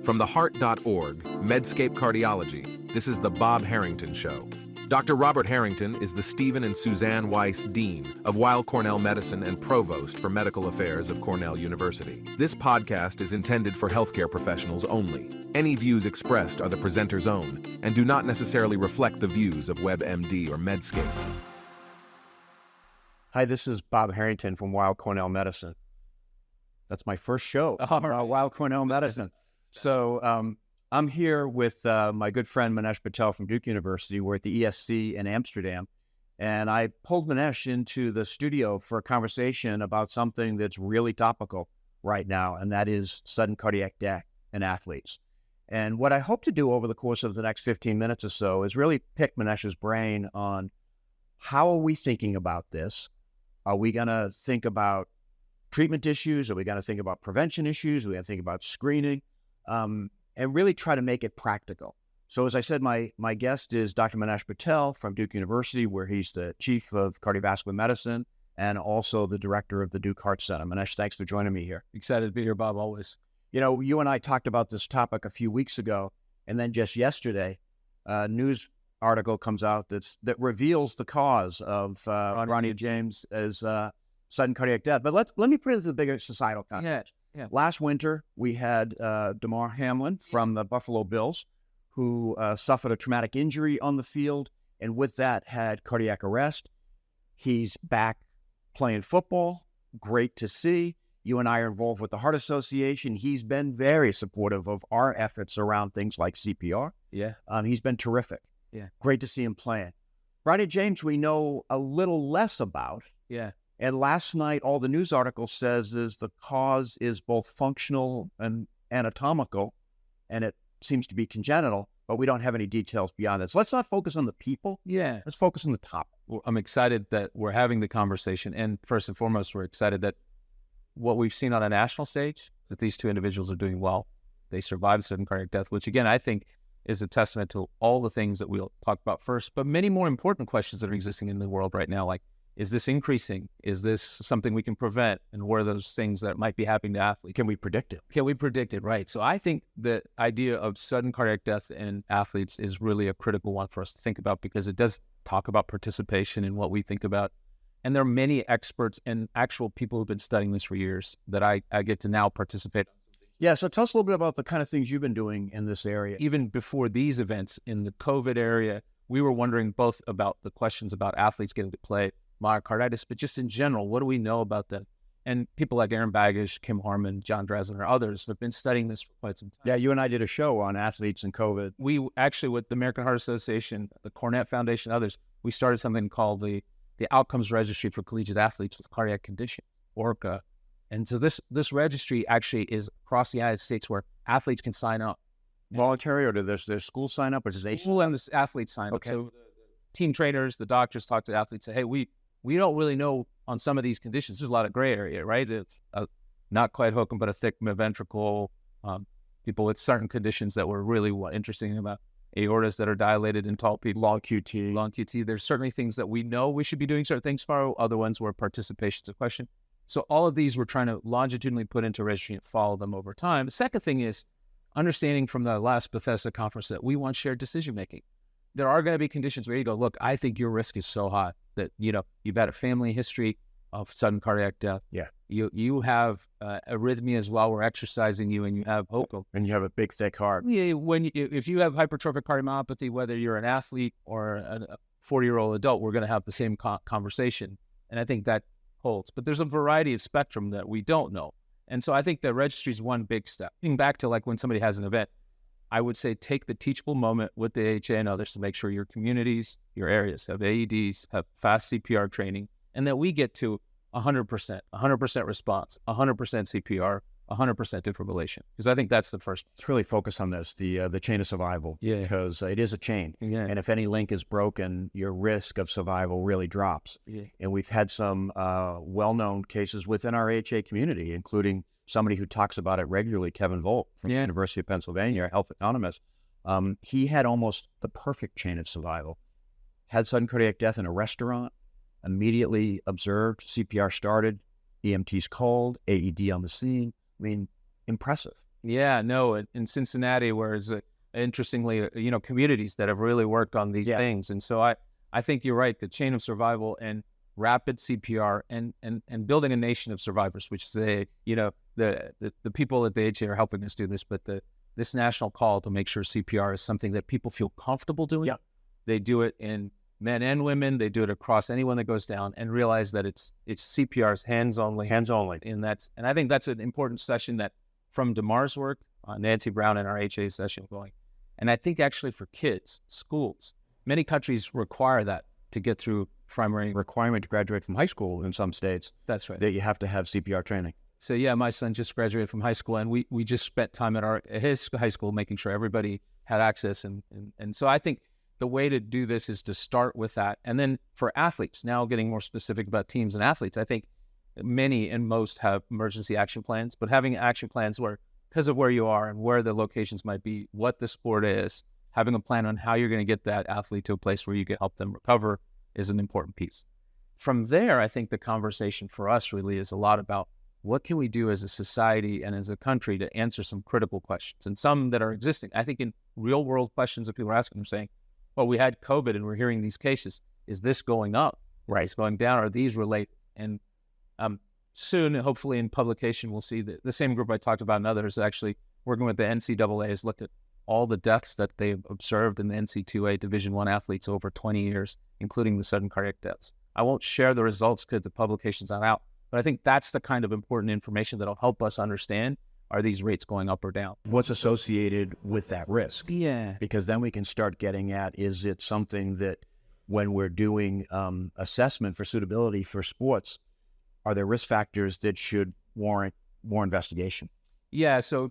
From theheart.org, Medscape Cardiology, this is the Bob Harrington Show. Dr. Robert Harrington is the Stephen and Suzanne Weiss Dean of Weill Cornell Medicine and Provost for Medical Affairs of Cornell University. This podcast is intended for healthcare professionals only. Any views expressed are the presenter's own and do not necessarily reflect the views of WebMD or Medscape. Hi, this is Bob Harrington from Weill Cornell Medicine. That's my first show, Weill Cornell Medicine. So I'm here with my good friend Manesh Patel from Duke University. We're at the ESC in Amsterdam, and I pulled Manesh into the studio for a conversation about something that's really topical right now, and that is sudden cardiac death in athletes. And what I hope to do over the course of the next 15 minutes or so is really pick Manesh's brain on how are we thinking about this? Are we going to think about treatment issues? Are we going to think about prevention issues? Are we going to think about screening? And really try to make it practical. So as I said, my guest is Dr. Manesh Patel from Duke University, where he's the chief of cardiovascular medicine and also the director of the Duke Heart Center. Manesh, thanks for joining me here. Excited to be here, Bob, always. You know, you and I talked about this topic a few weeks ago, and then just yesterday, a news article comes out that reveals the cause of Ronnie James as sudden cardiac death. But let me put it into the bigger societal context. Yeah. Last winter, we had Damar Hamlin from the Buffalo Bills, who suffered a traumatic injury on the field, and with that had cardiac arrest. He's back playing football. Great to see. You and I are involved with the Heart Association. He's been very supportive of our efforts around things like CPR. Yeah. He's been terrific. Yeah. Great to see him playing. Ronnie James, we know a little less about. Yeah. And last night, all the news article says is the cause is both functional and anatomical, and it seems to be congenital, but we don't have any details beyond that. So let's not focus on the people. Yeah. Let's focus on the topic. Well, I'm excited that we're having the conversation. And first and foremost, we're excited that what we've seen on a national stage, that these two individuals are doing well. They survived sudden cardiac death, which again, I think is a testament to all the things that we'll talk about first, but many more important questions that are existing in the world right now, like, is this increasing? Is this something we can prevent? And what are those things that might be happening to athletes? Can we predict it? Can we predict it? Right. So I think the idea of sudden cardiac death in athletes is really a critical one for us to think about, because it does talk about participation in what we think about. And there are many experts and actual people who've been studying this for years that I get to now participate on. Yeah, so tell us a little bit about the kind of things you've been doing in this area. Even before these events in the COVID area, we were wondering both about the questions about athletes getting to play myocarditis, but just in general, what do we know about them? And people like Aaron Baggish, Kim Harmon, John Dresden, or others have been studying this for quite some time. Yeah, you and I did a show on athletes and COVID. We actually, with the American Heart Association, the Cornett Foundation, others, we started something called the Outcomes Registry for Collegiate Athletes with Cardiac Conditions, ORCA. And so this registry actually is across the United States where athletes can sign up. Voluntary, or does their school sign up, or does they? School and the athletes sign up. Okay. So the team trainers, the doctors talk to the athletes, say, hey, we don't really know on some of these conditions. There's a lot of gray area, right? It's not quite hokum, but a thick ventricle, people with certain conditions that were really interesting about aortas that are dilated in tall people. Long QT. There's certainly things that we know we should be doing certain things for, other ones where participation's a question. So all of these we're trying to longitudinally put into registry and follow them over time. The second thing is understanding from the last Bethesda conference that we want shared decision-making. There are going to be conditions where you go, look, I think your risk is so high that, you've had a family history of sudden cardiac death. Yeah. You have arrhythmias while we're exercising you, and you have hokum. And you have a big, thick heart. Yeah. If you have hypertrophic cardiomyopathy, whether you're an athlete or a 40-year-old adult, we're going to have the same conversation. And I think that holds. But there's a variety of spectrum that we don't know. And so I think the registry is one big step. Getting back to like when somebody has an event, I would say take the teachable moment with the AHA and others to make sure your communities, your areas have AEDs, have fast CPR training, and that we get to 100% response, 100% CPR, 100% defibrillation. Because I think that's the first. Let's really focus on this, the chain of survival. Yeah. Because it is a chain. Yeah. And if any link is broken, your risk of survival really drops. Yeah. And we've had some well-known cases within our AHA community, including somebody who talks about it regularly, Kevin Volt from the University of Pennsylvania, a health economist. He had almost the perfect chain of survival. Had sudden cardiac death in a restaurant, immediately observed, CPR started, EMTs called, AED on the scene. I mean, impressive. Yeah, no, in Cincinnati, whereas interestingly, communities that have really worked on these things. And so I think you're right. The chain of survival and rapid CPR and building a nation of survivors, which is the people at the HA are helping us do this, but this national call to make sure CPR is something that people feel comfortable doing. Yeah. They do it in men and women. They do it across anyone that goes down, and realize that it's CPR's hands only. And I think that's an important session that from Damar's work, Nancy Brown and our HA session going. And I think actually for kids, schools, many countries require that to get through primary. Requirement to graduate from high school in some states. That's right. That you have to have CPR training. So yeah, my son just graduated from high school, and we just spent time at his high school making sure everybody had access. And so I think the way to do this is to start with that. And then for athletes, now getting more specific about teams and athletes, I think many and most have emergency action plans, but having action plans where, because of where you are and where the locations might be, what the sport is, having a plan on how you're going to get that athlete to a place where you can help them recover is an important piece. From there, I think the conversation for us really is a lot about what can we do as a society and as a country to answer some critical questions, and some that are existing. I think in real world questions that people are asking, they're saying, well, we had COVID and we're hearing these cases. Is this going up? Right. Is it going down? Are these related? And soon, hopefully in publication, we'll see that the same group I talked about and others actually working with the NCAA has looked at all the deaths that they've observed in the NC2A Division I athletes over 20 years, including the sudden cardiac deaths. I won't share the results because the publication's not out, but I think that's the kind of important information that'll help us understand, are these rates going up or down? What's associated with that risk? Yeah. Because then we can start getting at, is it something that when we're doing assessment for suitability for sports, are there risk factors that should warrant more investigation? Yeah, so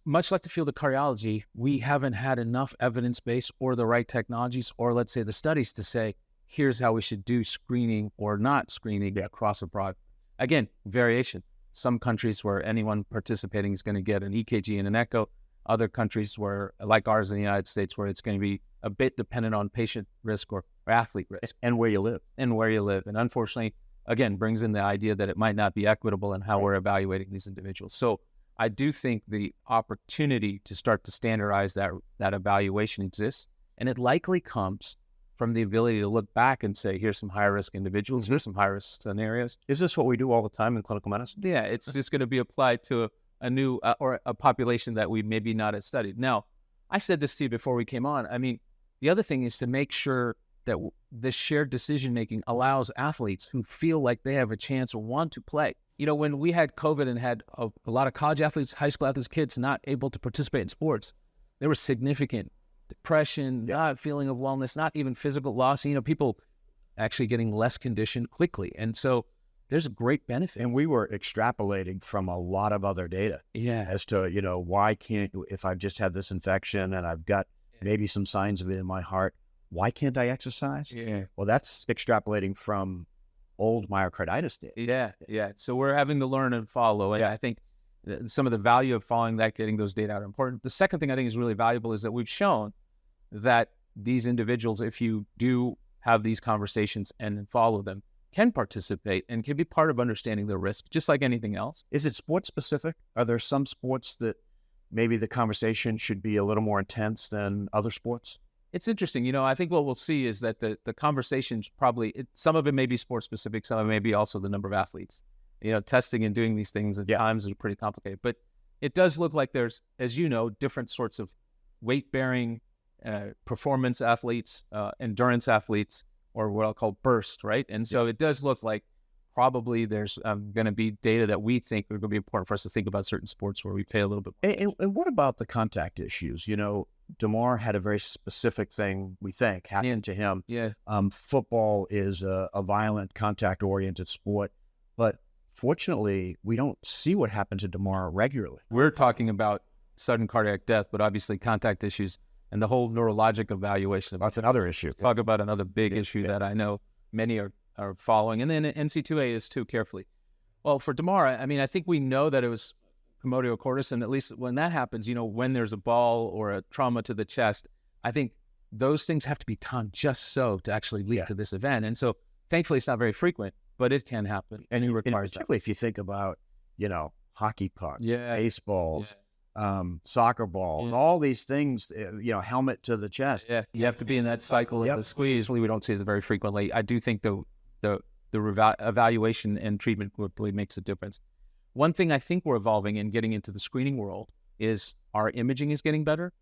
much like the field of cardiology, we haven't had enough evidence base or the right technologies, or let's say the studies to say, here's how we should do screening or not screening across a broad, again, variation. Some countries where anyone participating is going to get an EKG and an echo. Other countries where, like ours in the United States, where it's going to be a bit dependent on patient risk or athlete risk. And where you live. And unfortunately, again, brings in the idea that it might not be equitable in how we're evaluating these individuals. So I do think the opportunity to start to standardize that evaluation exists, and it likely comes from the ability to look back and say, here's some high-risk individuals, here's some high-risk scenarios. Is this what we do all the time in clinical medicine? Yeah, it's just going to be applied to a new or a population that we maybe not have studied. Now, I said this to you before we came on. I mean, the other thing is to make sure that this shared decision-making allows athletes who feel like they have a chance or want to play. When we had COVID and had a lot of college athletes, high school athletes, kids not able to participate in sports, there was significant depression, not feeling of wellness, not even physical loss, people actually getting less conditioned quickly. And so there's a great benefit. And we were extrapolating from a lot of other data as to, why can't, if I've just had this infection and I've got maybe some signs of it in my heart, why can't I exercise? Yeah. Well, that's extrapolating from old myocarditis data. Yeah. So we're having to learn and follow. And I think some of the value of following that, getting those data out are important. The second thing I think is really valuable is that we've shown that these individuals, if you do have these conversations and follow them, can participate and can be part of understanding the risk, just like anything else. Is it sports specific? Are there some sports that maybe the conversation should be a little more intense than other sports? It's interesting. I think what we'll see is that the conversations probably, some of it may be sports specific, some of it may be also the number of athletes. Testing and doing these things at times are pretty complicated. But it does look like there's, as you know, different sorts of weight-bearing performance athletes, endurance athletes, or what I'll call burst, right? And so it does look like probably there's going to be data that we think are going to be important for us to think about certain sports where we pay a little bit more. And what about the contact issues? Damar had a very specific thing, we think, happen to him. Yeah. Football is a violent, contact-oriented sport, but fortunately, we don't see what happened to Damar regularly. We're talking about sudden cardiac death, but obviously contact issues and the whole neurologic evaluation. That's another issue. Talk about another big issue that I know many are following. And then NC2A is too, carefully. Well, for Damar, I think we know that it was commotio cordis, and at least when that happens, when there's a ball or a trauma to the chest, I think those things have to be timed just so to actually lead to this event. And so thankfully it's not very frequent, but it can happen. And it requires particularly if you think about, hockey pucks, baseballs, soccer balls, all these things, helmet to the chest. Yeah, you have to be in that cycle of the squeeze. We don't see it very frequently. I do think the evaluation and treatment really makes a difference. One thing I think we're evolving and getting into the screening world is our imaging is getting better.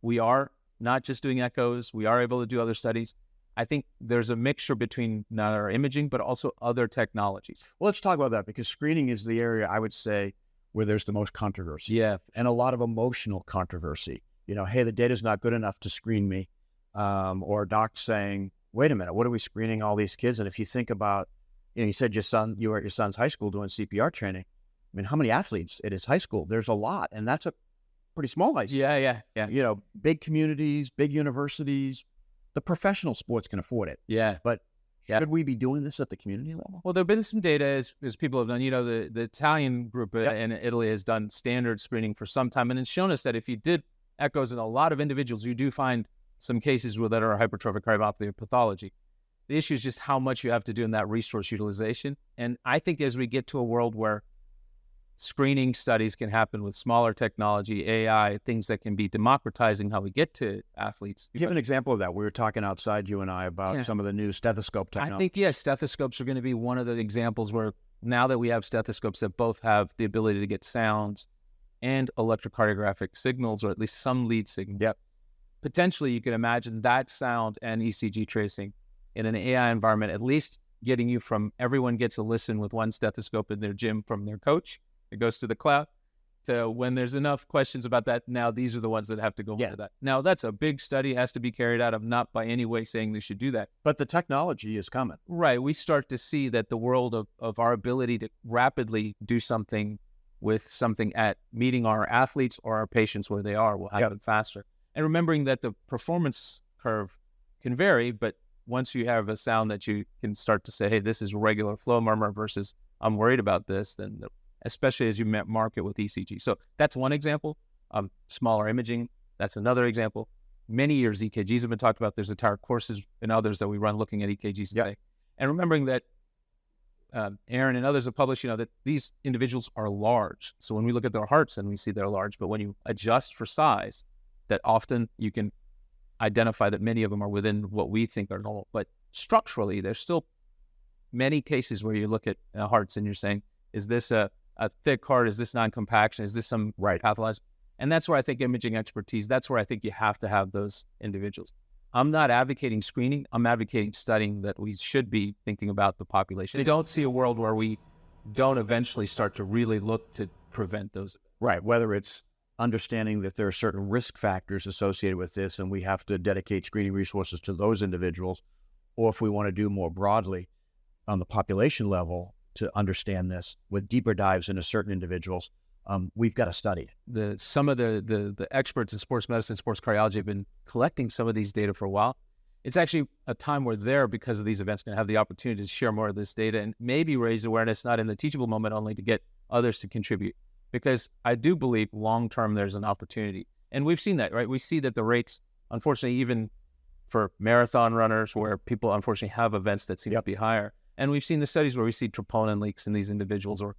We are not just doing echoes. We are able to do other studies. I think there's a mixture between not our imaging, but also other technologies. Well, let's talk about that, because screening is the area, I would say, where there's the most controversy. Yeah. And a lot of emotional controversy. Hey, the data's not good enough to screen me. Or docs saying, wait a minute, what are we screening all these kids? And if you think about, you said you were at your son's high school doing CPR training. I mean, how many athletes at his high school? There's a lot. And that's a pretty small high school. Yeah. Big communities, big universities. The professional sports can afford it. Yeah. But should we be doing this at the community level? Well, there have been some data as people have done. The Italian group in Italy has done standard screening for some time, and it's shown us that if you did echoes in a lot of individuals, you do find some cases that are hypertrophic cardiomyopathy or pathology. The issue is just how much you have to do in that resource utilization. And I think as we get to a world where screening studies can happen with smaller technology, AI, things that can be democratizing how we get to athletes. Give an example of that. We were talking outside, you and I, about some of the new stethoscope technology. I think, stethoscopes are going to be one of the examples where now that we have stethoscopes that both have the ability to get sounds and electrocardiographic signals, or at least some lead signals, potentially you can imagine that sound and ECG tracing in an AI environment, at least getting you from everyone gets a listen with one stethoscope in their gym from their coach. It goes to the cloud, to when there's enough questions about that, now these are the ones that have to go into that. Now, that's a big study, has to be carried out. I'm not by any way saying they should do that. But the technology is coming. Right. We start to see that the world of our ability to rapidly do something with something at meeting our athletes or our patients where they are will happen faster. And remembering that the performance curve can vary, but once you have a sound that you can start to say, hey, this is regular flow murmur versus I'm worried about this, then especially as you market with ECG. So that's one example. Smaller imaging, that's another example. Many years EKGs have been talked about. There's entire courses and others that we run looking at EKGs today. And remembering that Aaron and others have published, that these individuals are large. So when we look at their hearts and we see they're large, but when you adjust for size, that often you can identify that many of them are within what we think are normal. But structurally, there's still many cases where you look at hearts and you're saying, is this a thick heart? Is this non-compaction? Is this some pathological? And that's where I think imaging expertise, that's where I think you have to have those individuals. I'm not advocating screening. I'm advocating studying that we should be thinking about the population. I don't see a world where we don't eventually start to really look to prevent those. Right. Whether it's understanding that there are certain risk factors associated with this and we have to dedicate screening resources to those individuals, or if we want to do more broadly on the population level to understand this with deeper dives into certain individuals, we've got to study it. Some of the experts in sports medicine, sports cardiology have been collecting some of these data for a while. It's actually a time where they're, because of these events, going to have the opportunity to share more of this data and maybe raise awareness, not in the teachable moment only, to get others to contribute. Because I do believe long-term there's an opportunity. And we've seen that, right? We see that the rates, unfortunately, even for marathon runners, where people unfortunately have events that seem to be higher. And we've seen the studies where we see troponin leaks in these individuals or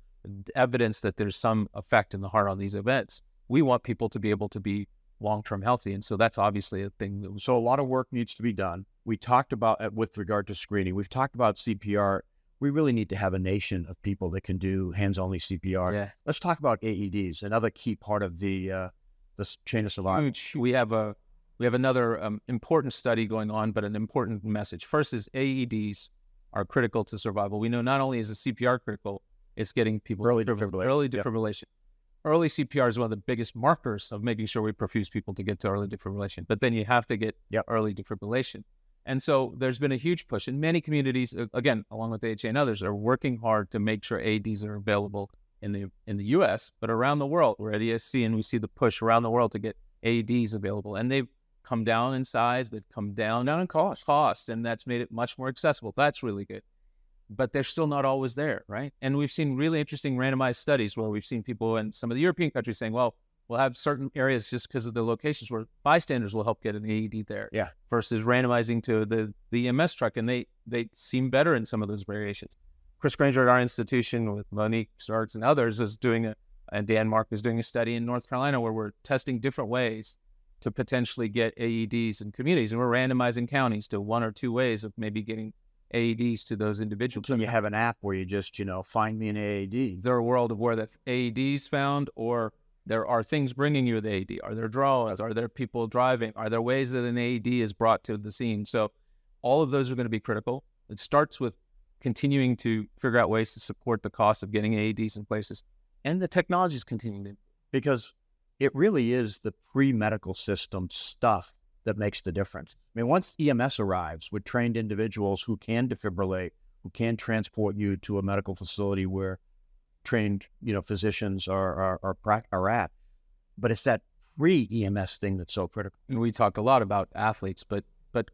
evidence that there's some effect in the heart on these events. We want people to be able to be long-term healthy. And so that's obviously a thing. So a lot of work needs to be done. We talked about, with regard to screening, we've talked about CPR. We really need to have a nation of people that can do hands-only CPR. Yeah. Let's talk about AEDs, another key part of the chain of survival. We have another important study going on, but an important message. First is AEDs are critical to survival. We know not only is the CPR critical, it's getting people early defibrillation. Early CPR is one of the biggest markers of making sure we perfuse people to get to early defibrillation. But then you have to get early defibrillation. And so there's been a huge push in many communities, again, along with AHA and others, are working hard to make sure AEDs are available in the U.S., but around the world. We're at ESC and we see the push around the world to get AEDs available. And they've come down in size, they've come down in cost, and that's made it much more accessible. That's really good. But they're still not always there, right? And we've seen really interesting randomized studies where we've seen people in some of the European countries saying, well, we'll have certain areas just because of the locations where bystanders will help get an AED there versus randomizing to the EMS truck. And they seem better in some of those variations. Chris Granger at our institution with Monique Starks and others is doing And Denmark is doing a study in North Carolina where we're testing different ways to potentially get AEDs in communities. And we're randomizing counties to 1 or 2 ways of maybe getting AEDs to those individuals. So you have an app where you just, find me an AED. There are a world of where the AEDs found, or there are things bringing you the AED. Are there drones? Are there people driving? Are there ways that an AED is brought to the scene? So all of those are going to be critical. It starts with continuing to figure out ways to support the cost of getting AEDs in places. And the technology is continuing to. Because it really is the pre-medical system stuff that makes the difference. I mean, once EMS arrives with trained individuals who can defibrillate, who can transport you to a medical facility where trained, physicians are at, but it's that pre-EMS thing that's so critical. And we talked a lot about athletes, but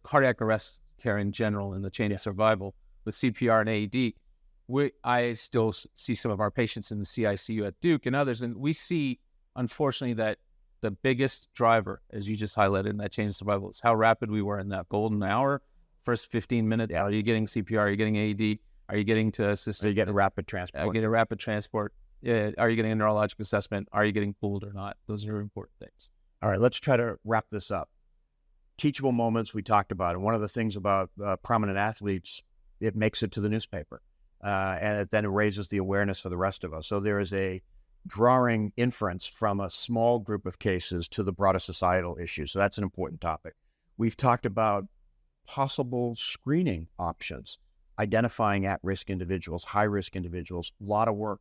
cardiac arrest care in general and the chain of survival with CPR and AED. I still see some of our patients in the CICU at Duke and others, and we see, unfortunately, that the biggest driver, as you just highlighted in that chain of survival, is how rapid we were in that golden hour. First 15 minutes, are you getting CPR? Are you getting AED? Are you getting to assist? Are you getting rapid transport? Are you getting rapid transport? Yeah. Are you getting a neurologic assessment? Are you getting pooled or not? Those are important things. All right, let's try to wrap this up. Teachable moments we talked about. And one of the things about prominent athletes, it makes it to the newspaper. And then it raises the awareness for the rest of us. So there is a drawing inference from a small group of cases to the broader societal issue. So that's an important topic. We've talked about possible screening options, identifying at-risk individuals, high-risk individuals. A lot of work,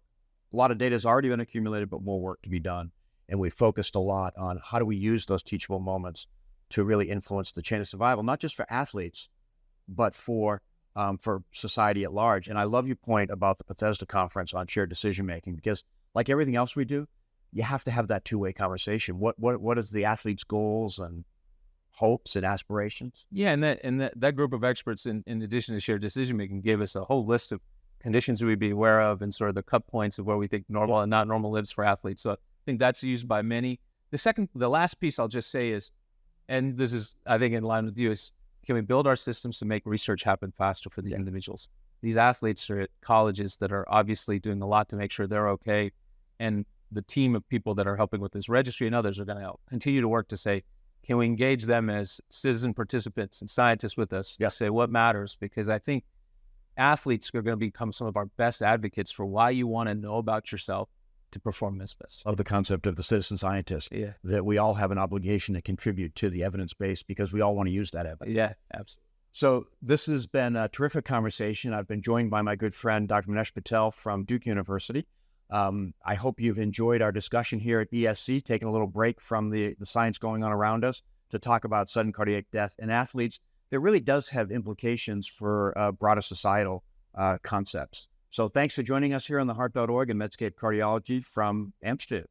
a lot of data has already been accumulated, but more work to be done. And we focused a lot on how do we use those teachable moments to really influence the chain of survival, not just for athletes, but for society at large. And I love your point about the Bethesda conference on shared decision-making, because like everything else we do, you have to have that two-way conversation. What is the athlete's goals and hopes and aspirations? Yeah, and that group of experts, in addition to shared decision-making, gave us a whole list of conditions we'd be aware of and sort of the cut points of where we think normal and not normal lives for athletes. So I think that's used by many. The last piece I'll just say is, and this is, I think, in line with you, is can we build our systems to make research happen faster for the individuals? These athletes are at colleges that are obviously doing a lot to make sure they're okay. And the team of people that are helping with this registry and others are going to continue to work to say, can we engage them as citizen participants and scientists with us to say what matters? Because I think athletes are going to become some of our best advocates for why you want to know about yourself to perform this best. Of the concept of the citizen scientist, that we all have an obligation to contribute to the evidence base because we all want to use that evidence. Yeah, absolutely. So this has been a terrific conversation. I've been joined by my good friend, Dr. Manesh Patel from Duke University. I hope you've enjoyed our discussion here at ESC, taking a little break from the science going on around us to talk about sudden cardiac death in athletes. That really does have implications for broader societal concepts. So thanks for joining us here on the Heart.org and Medscape Cardiology from Amsterdam.